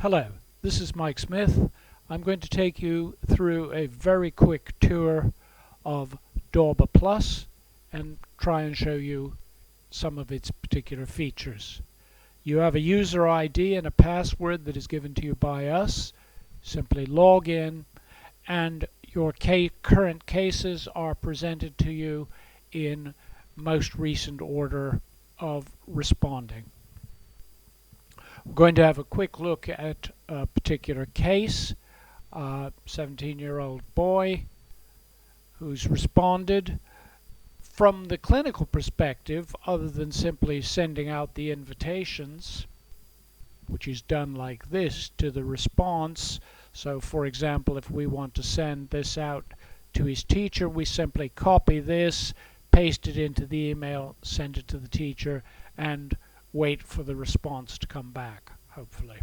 Hello, this is Mike Smith. I'm going to take you through a very quick tour of DAWBAplus and try and show you some of its particular features. You have a user ID and a password that is given to you by us. Simply log in and your current cases are presented to you in most recent order of responding. We're going to have a quick look at a particular case, a 17-year-old boy who's responded. From the clinical perspective, other than simply sending out the invitations, which is done like this to the response. So for example, if we want to send this out to his teacher, we simply copy this, paste it into the email, send it to the teacher, and wait for the response to come back, hopefully.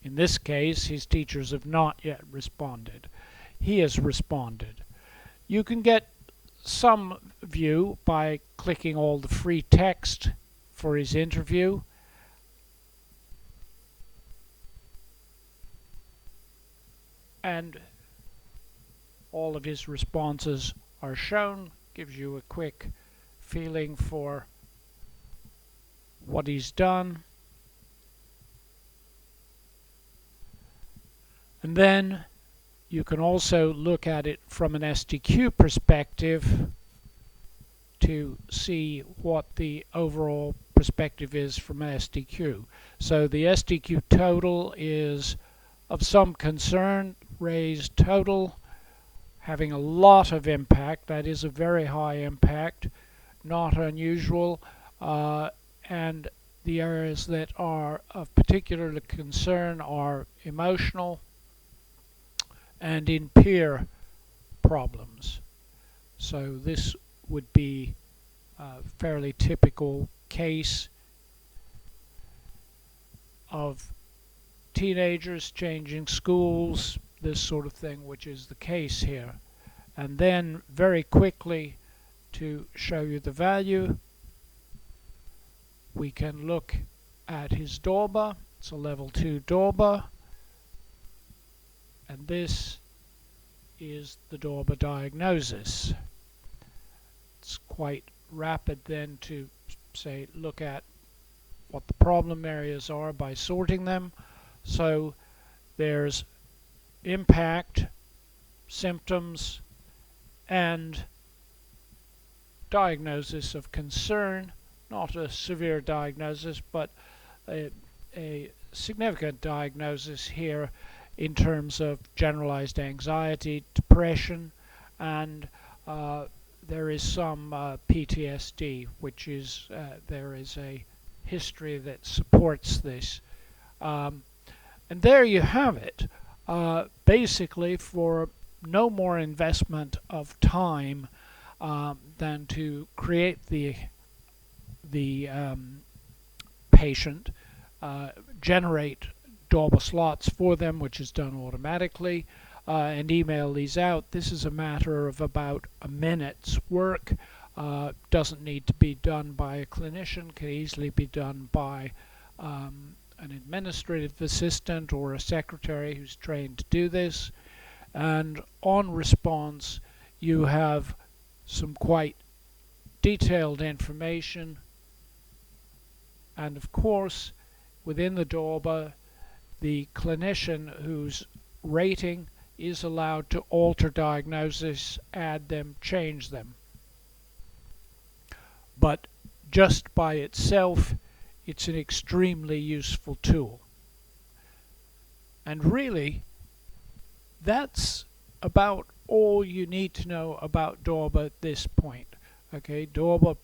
In this case, his teachers have not yet responded. He has responded. You can get some view by clicking all the free text for his interview. And all of his responses are shown. Gives you a quick feeling for what he's done. And then you can also look at it from an SDQ perspective to see what the overall perspective is from SDQ. So the SDQ total is of some concern, raised total, having a lot of impact. That is a very high impact, not unusual. And the areas that are of particular concern are emotional and in peer problems. So this would be a fairly typical case of teenagers changing schools, this sort of thing, which is the case here. And then very quickly, to show you the value, we can look at his DAWBA. It's a level 2 DAWBA. And this is the DAWBA diagnosis. It's quite rapid then to say look at what the problem areas are by sorting them. So there's impact, symptoms, and diagnosis of concern. Not a severe diagnosis, but a significant diagnosis here in terms of generalized anxiety, depression, and there is some PTSD, which is there is a history that supports this. And there you have it. Basically, for no more investment of time than to create the patient, generate DAWBA slots for them, which is done automatically, and email these out. This is a matter of about a minute's work. Doesn't need to be done by a clinician, can easily be done by an administrative assistant or a secretary who's trained to do this. And on response, you have some quite detailed information. And of course, within the DAWBA, the clinician whose rating is allowed to alter diagnosis, add them, change them. But just by itself, it's an extremely useful tool. And really, that's about all you need to know about DAWBA at this point. Okay, DAWBA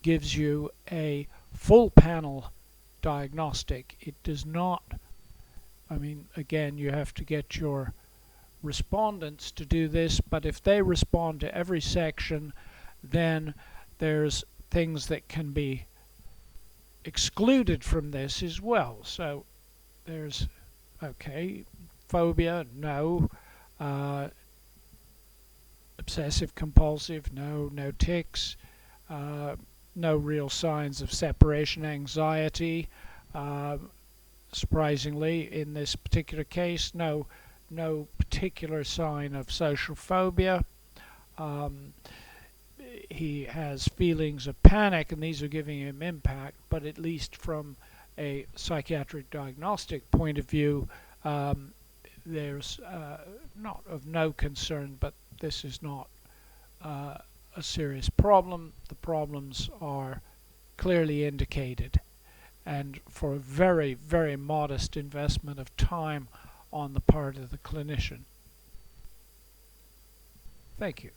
gives you a full panel diagnostic. It does not, I mean, again, you have to get your respondents to do this, but if they respond to every section, then there's things that can be excluded from this as well. So there's, okay, phobia, no. Obsessive compulsive, no. No tics, no real signs of separation anxiety, surprisingly, in this particular case, no particular sign of social phobia. Um, he has feelings of panic, and these are giving him impact, but at least from a psychiatric diagnostic point of view, there's not of no concern, but this is not a serious problem. The problems are clearly indicated, and for a very, very modest investment of time on the part of the clinician. Thank you.